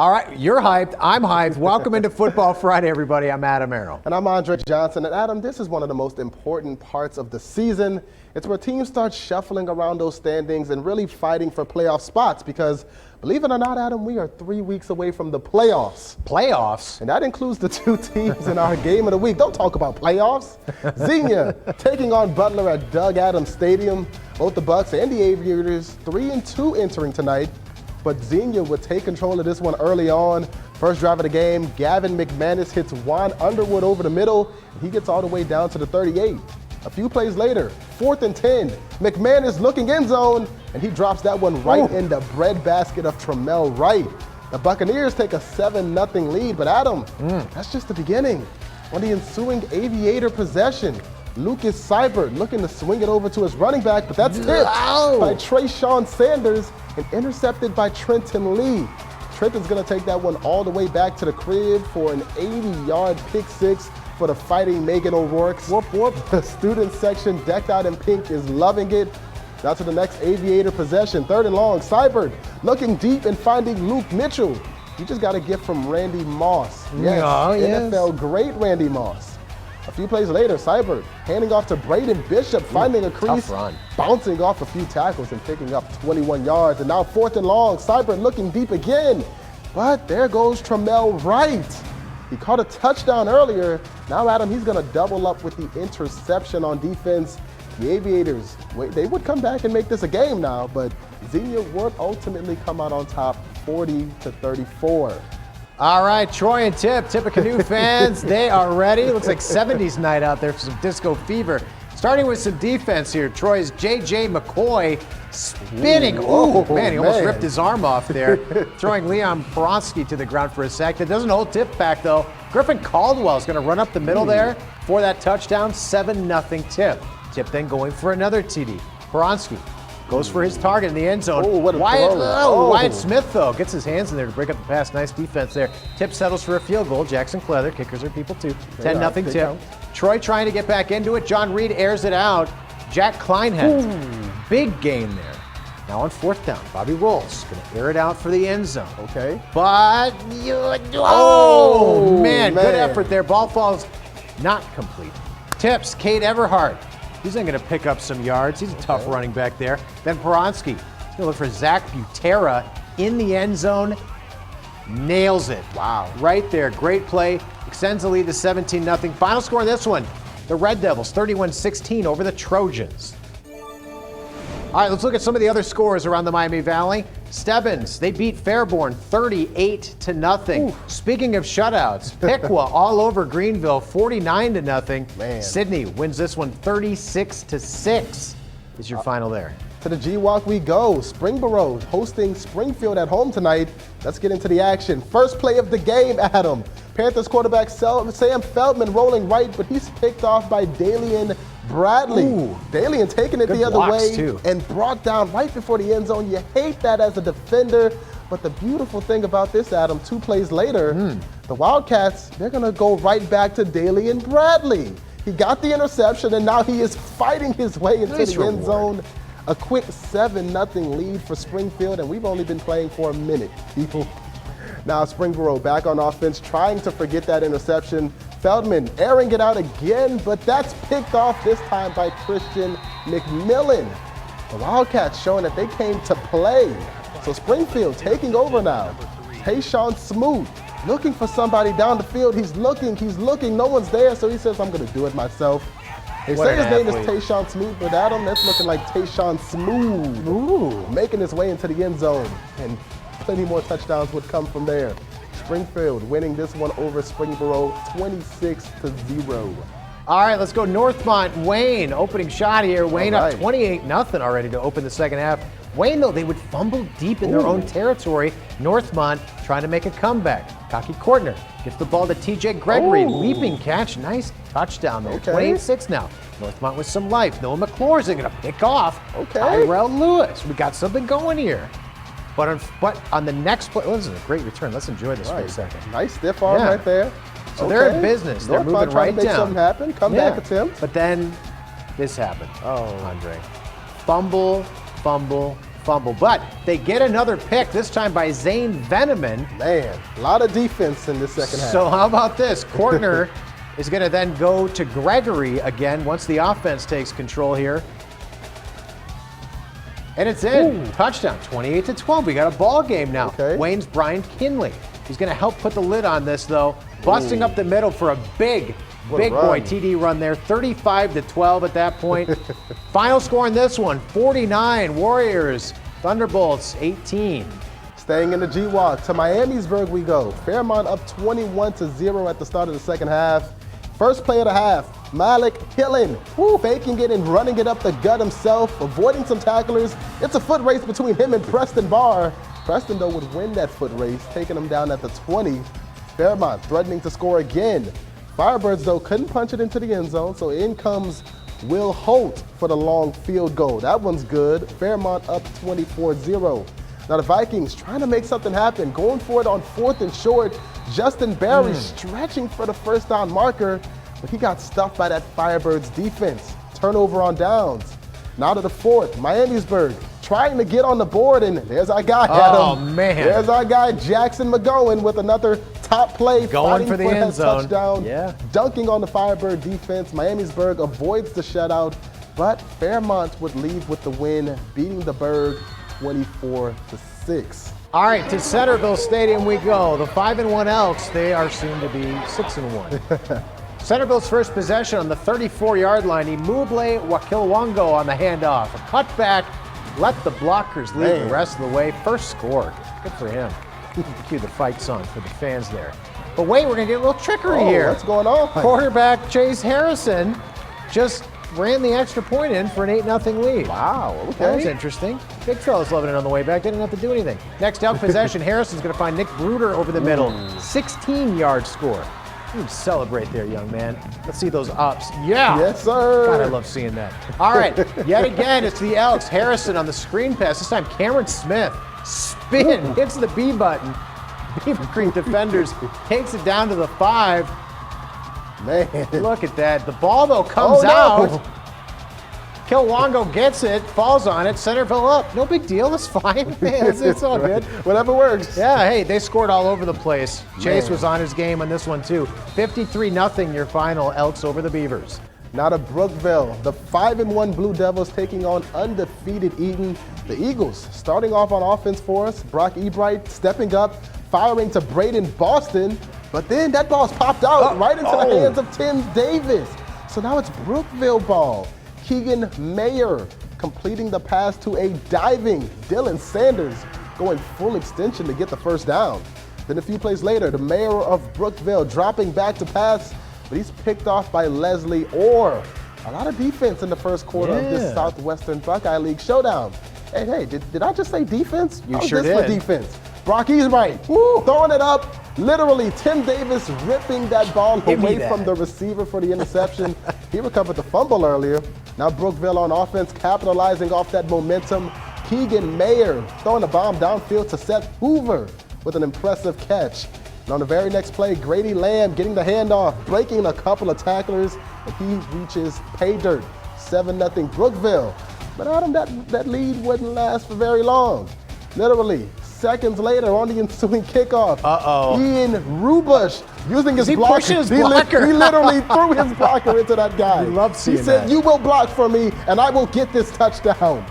All right, you're hyped. I'm hyped. Welcome into Football Friday, everybody. I'm Adam Merrill. And I'm Andre Johnson. And Adam, this is one of the most important parts of the season. It's where teams start shuffling around those standings and really fighting for playoff spots because, believe it or not, Adam, we are 3 weeks away from the playoffs. Playoffs? And that includes the two teams in our game of the week. Don't talk about playoffs. Xenia taking on Butler at Doug Adams Stadium. Both the Bucks and the Aviators 3-2 entering tonight. But Xenia would take control of this one early on. First drive of the game, Gavin McManus hits Juan Underwood over the middle. And he gets all the way down to the 38. A few plays later, 4th and 10. McManus looking end zone, and he drops that one right in the breadbasket of Trammell Wright. The Buccaneers take a 7-0 lead, but Adam, that's just the beginning. On the ensuing Aviator possession, Lucas Seibert looking to swing it over to his running back, but that's tipped by Trayshawn Sanders and intercepted by Trenton Lee. Trenton's going to take that one all the way back to the crib for an 80-yard pick six for the Fighting Megan O'Rourke's. Whoop, whoop. The student section decked out in pink is loving it. Now to the next Aviator possession, 3rd and long. Seibert looking deep and finding Luke Mitchell. He just got a gift from Randy Moss. Yes, NFL great Randy Moss. A few plays later, Seibert handing off to Braden Bishop, finding a crease, bouncing off a few tackles and picking up 21 yards. And now 4th and long, Seibert looking deep again. But there goes Trammell Wright. He caught a touchdown earlier. Now, Adam, he's going to double up with the interception on defense. The Aviators, they would come back and make this a game now, but Xenia would ultimately come out on top 40-34. All right, Troy and Tippecanoe fans, they are ready. It looks like 70s night out there for some disco fever. Starting with some defense here, Troy's J.J. McCoy spinning. Oh, man, he almost ripped his arm off there. Throwing Leon Poronsky to the ground for a sack. That doesn't hold Tip back, though. Griffin Caldwell is going to run up the middle there for that touchdown. 7-0 Tip. Tip then going for another TD. Poronsky goes for his target in the end zone. Oh, what a Wyatt Smith, though, gets his hands in there to break up the pass. Nice defense there. Tip settles for a field goal. Jackson Cleather, kickers are people too. 10-0 Tip. Troy trying to get back into it. John Reed airs it out. Jack Kleinhead, big gain there. Now on 4th down, Bobby Rolls going to air it out for the end zone. Okay. But, man, good effort there. Ball falls not complete. Tips, Cade Everhart. He's going to pick up some yards. He's a tough running back there. Then Poronsky. He's going to look for Zach Butera in the end zone. Nails it. Wow. Right there. Great play. Extends the lead to 17-0. Final score in this one. The Red Devils 31-16 over the Trojans. All right, let's look at some of the other scores around the Miami Valley. Stebbins, they beat Fairborn 38-0. Speaking of shutouts, Piqua all over Greenville 49-0. Man. Sydney wins this one 36-6 is your final there. To the G-Walk we go. Springboro hosting Springfield at home tonight. Let's get into the action. First play of the game, Adam. Panthers quarterback Sam Feldman rolling right, but he's picked off by Dalian Bradley. Dalian taking it the other way and brought down right before the end zone. You hate that as a defender, but the beautiful thing about this, Adam, 2 plays later, the Wildcats, they're going to go right back to Dalian Bradley. He got the interception, and now he is fighting his way into the end zone. A quick 7-0 lead for Springfield, and we've only been playing for a minute, people. Now Springboro back on offense, trying to forget that interception. Feldman airing it out again, but that's picked off this time by Christian McMillan. The Wildcats showing that they came to play. So Springfield taking over now. Tayshawn Smoot looking for somebody down the field. He's looking, no one's there, so he says, I'm going to do it myself. They say his name is Tayshawn Smoot, but Adam, that's looking like Tayshawn Smooth. Making his way into the end zone, and plenty more touchdowns would come from there. Springfield winning this one over Springboro 26-0. All right, let's go Northmont. Wayne, opening shot here. Wayne up 28-0 already to open the second half. Wayne, though, they would fumble deep in their own territory. Northmont trying to make a comeback. Cocky Kortner gets the ball to TJ Gregory. Leaping catch. Nice touchdown there. 28-6 now. Northmont with some life. Noah McClure going to pick off Tyrell Lewis. We got something going here. But on the next play, this is a great return. Let's enjoy this for a second. Nice stiff arm right there. So they're in business. They're moving right down. Something happen. Comeback attempt. But then this happened. Andre. Fumble, fumble. But they get another pick, this time by Zane Veneman. Man, a lot of defense in this second half. So how about this? Kortner is going to then go to Gregory again once the offense takes control here. And it's in. Ooh. Touchdown, 28-12. We got a ball game now. Okay. Wayne's Brian Kinley. He's going to help put the lid on this, though. Busting up the middle for a big boy TD run there. 35-12 at that point. Final score in this one, 49 Warriors. Thunderbolts, 18. Staying in the G-Walk, to Miamisburg we go. Fairmont up 21-0 at the start of the second half. First play of the half, Malik Hillen, faking it and running it up the gut himself, avoiding some tacklers. It's a foot race between him and Preston Barr. Preston, though, would win that foot race, taking him down at the 20. Fairmont threatening to score again. Firebirds, though, couldn't punch it into the end zone, so in comes Will Holt for the long field goal. That one's good. Fairmont up 24-0. Now the Vikings trying to make something happen, going for it on 4th and short. Justin Barry stretching for the first down marker, but he got stuffed by that Firebirds defense. Turnover on downs. Now to the 4th, Miamisburg trying to get on the board, and there's our guy, Adam. Oh, man. There's our guy, Jackson McGowan, with another top play. Going for the end zone. Touchdown, yeah. Dunking on the Firebird defense. Miamisburg avoids the shutout, but Fairmont would leave with the win, beating the Berg 24-6. All right, to Centerville Stadium we go. The 5-1 Elks, they are soon to be 6-1. Centerville's first possession on the 34-yard line. Imuble Wakilwango on the handoff. A cutback, let the blockers lead the rest of the way. First score, good for him. Cue the fight song for the fans there. But wait, we're gonna get a little trickery here. What's going on? Quarterback Chase Harrison just ran the extra point in for an 8-0 lead. Wow, okay. That was interesting. Big fella's loving it on the way back. Didn't have to do anything. Next out possession, Harrison's going to find Nick Bruder over the middle. 16-yard score. You can celebrate there, young man. Let's see those ups. Yeah. Yes, sir. God, I love seeing that. All right, yet again, it's the Elks. Harrison on the screen pass. This time, Cameron Smith. Spin, hits the B button. Beavercreek defenders takes it down to the 5. Man. Look at that. The ball, though, comes out. Kilwango gets it, falls on it, Centerville up. No big deal, that's fine. Man, it's all good. Whatever works. Yeah, hey, they scored all over the place. Chase was on his game on this one, too. 53-0 your final, Elks over the Beavers. Now to Brookville, the 5-1 Blue Devils taking on undefeated Eaton. The Eagles starting off on offense for us. Brock Ebright stepping up, firing to Braden Boston, but then that ball's popped out right into the hands of Tim Davis. So now it's Brookville ball. Keegan Mayer completing the pass to a diving Dylan Sanders, going full extension to get the first down. Then a few plays later, the mayor of Brookville dropping back to pass, but he's picked off by Leslie Orr. A lot of defense in the first quarter of this Southwestern Buckeye League showdown. Hey, did I just say defense? You sure did. For defense. Brock Ebright throwing it up. Literally, Tim Davis ripping that ball away from the receiver for the interception. He recovered the fumble earlier. Now Brookville on offense, capitalizing off that momentum. Keegan Mayer throwing the bomb downfield to Seth Hoover with an impressive catch. And on the very next play, Grady Lamb getting the handoff, breaking a couple of tacklers, and he reaches pay dirt. 7-0 Brookville. But Adam, that lead wouldn't last for very long. Literally, seconds later on the ensuing kickoff, Ian Rubush using his blocker. Pushing his blocker? He literally threw his blocker into that guy. You love seeing that. He said, "You will block for me, and I will get this touchdown."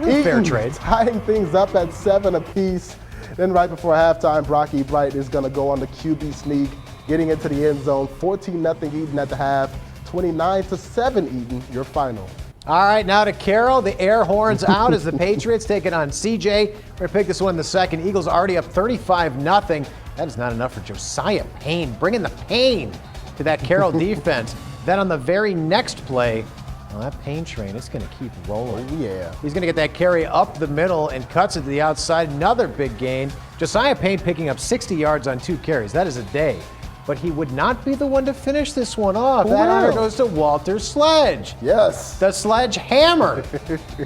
Fair trade. Tying things up at 7 apiece. Then right before halftime, Brock Ebright is going to go on the QB sneak, getting into the end zone. 14-0 Eaton at the half. 29-7 Eaton, your final. All right, now to Carroll. The air horns out as the Patriots taking on CJ. We're going to pick this one in the second. Eagles already up 35-0. That is not enough for Josiah Payne, bringing the pain to that Carroll defense. Then on the very next play, well, that Payne train is going to keep rolling. Oh, yeah. He's going to get that carry up the middle and cuts it to the outside. Another big gain. Josiah Payne picking up 60 yards on 2 carries. That is a day. But he would not be the one to finish this one off. That honor goes to Walter Sledge. Yes. The Sledgehammer.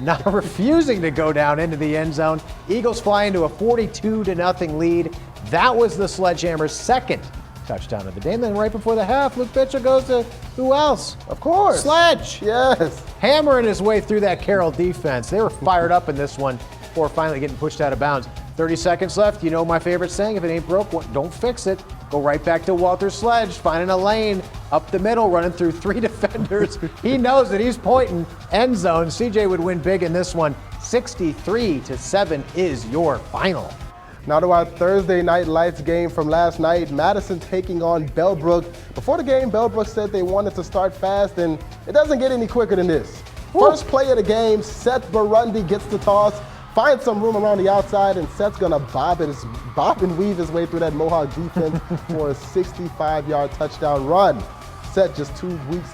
Not refusing to go down into the end zone. Eagles fly into a 42-0 lead. That was the Sledgehammer's second touchdown of the day. And then right before the half, Luke Pitcher goes to who else? Of course. Sledge. Yes. Hammering his way through that Carroll defense. They were fired up in this one before finally getting pushed out of bounds. 30 seconds left. You know my favorite saying, if it ain't broke, don't fix it. Go right back to Walter Sledge, finding a lane up the middle, running through 3 defenders. He knows that he's pointing end zone. CJ would win big in this one. 63-7 is your final. Now to our Thursday Night Lights game from last night. Madison taking on Bellbrook. Before the game, Bellbrook said they wanted to start fast, and it doesn't get any quicker than this. First play of the game, Seth Burundi gets the toss, finds some room around the outside, and Seth's gonna bob and weave his way through that Mohawk defense for a 65-yard touchdown run. Seth just 2 weeks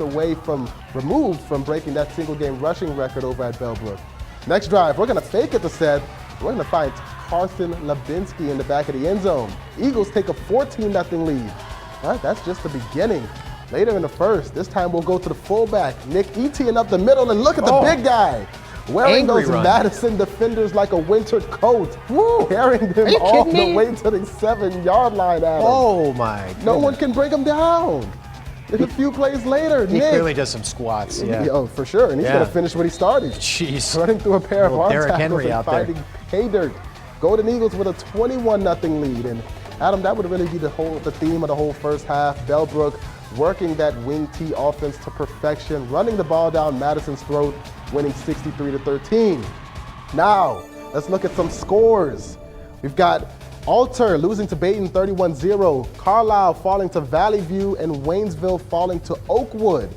removed from breaking that single-game rushing record over at Bellbrook. Next drive, we're gonna fake it to Seth. We're gonna find Carson Labinski in the back of the end zone. Eagles take a 14-0 lead. All right, that's just the beginning. Later in the first, this time we'll go to the fullback, Nick Eaton up the middle, and look at the big guy. Wearing those Madison defenders like a winter coat, carrying them all the way to the 7-yard line, Adam. Oh my goodness. No one can break him down. A few plays later, He Nick. clearly does some squats, yeah. Oh, for sure, and he's going to finish what he started. Jeez. Running through a pair of arm Derrick tackles Henry and out there. finding pay dirt. Golden Eagles with a 21-0 lead, and Adam, that would really be the theme of the whole first half. Bellbrook working that wing T offense to perfection, running the ball down Madison's throat, winning 63-13. Now, let's look at some scores. We've got Alter losing to Dayton 31-0, Carlisle falling to Valley View, and Waynesville falling to Oakwood.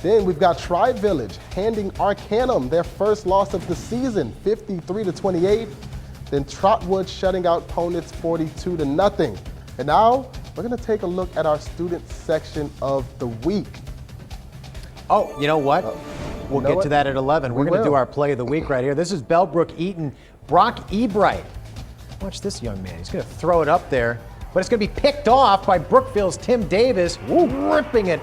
Then we've got Tri-Village handing Arcanum their first loss of the season, 53-28. Then Trotwood shutting out Ponitz 42-0. And now we're going to take a look at our student section of the week. Oh, you know what? We'll get to that at 11. We're going to do our play of the week right here. This is Bellbrook Eaton, Brock Ebright. Watch this young man. He's going to throw it up there, but it's going to be picked off by Brookville's Tim Davis, ripping it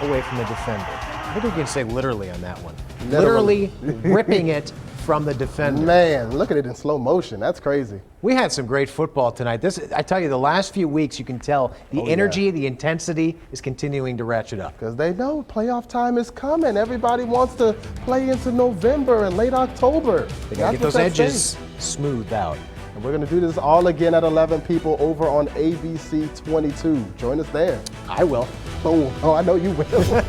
away from the defender. I think we can say literally on that one. Literally ripping it from the defender. Man, look at it in slow motion. That's crazy. We had some great football tonight. I tell you, the last few weeks, you can tell the energy, the intensity is continuing to ratchet up. Because they know playoff time is coming. Everybody wants to play into November and late October. They got to get those edges smoothed out. And we're going to do this all again at 11 people over on ABC 22. Join us there. I will. Oh, I know you will.